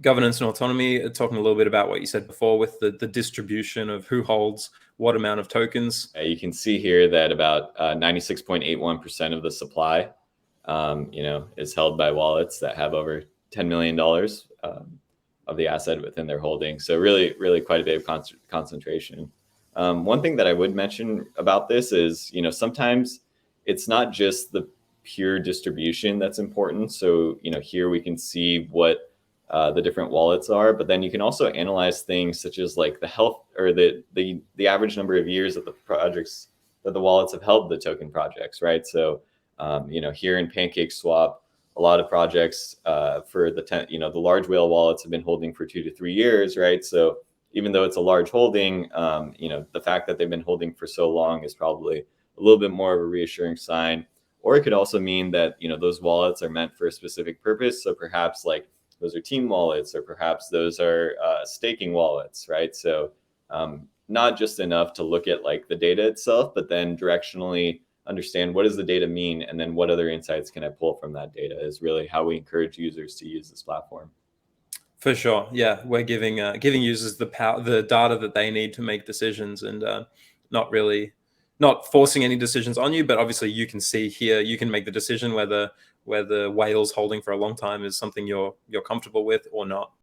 governance and autonomy, talking a little bit about what you said before with the distribution of who holds what amount of tokens. You can see here that about 96.81% of the supply, is held by wallets that have over $10 million of the asset within their holding. So really, really quite a bit of concentration. One thing that I would mention about this is, sometimes it's not just the pure distribution that's important. So, here we can see what the different wallets are, but then you can also analyze things such as like the health or the average number of years that the wallets have held the token projects, right? So, here in PancakeSwap, a lot of projects for the large whale wallets have been holding for 2 to 3 years, right? So even though it's a large holding, the fact that they've been holding for so long is probably a little bit more of a reassuring sign. Or it could also mean that, those wallets are meant for a specific purpose. So perhaps like those are team wallets, or perhaps those are staking wallets, right? So not just enough to look at like the data itself, but then directionally understand what does the data mean, and then what other insights can I pull from that data is really how we encourage users to use this platform. For sure, yeah, we're giving users the power, the data that they need to make decisions, and not forcing any decisions on you. But obviously, you can see here, you can make the decision whether whale's holding for a long time is something you're comfortable with or not.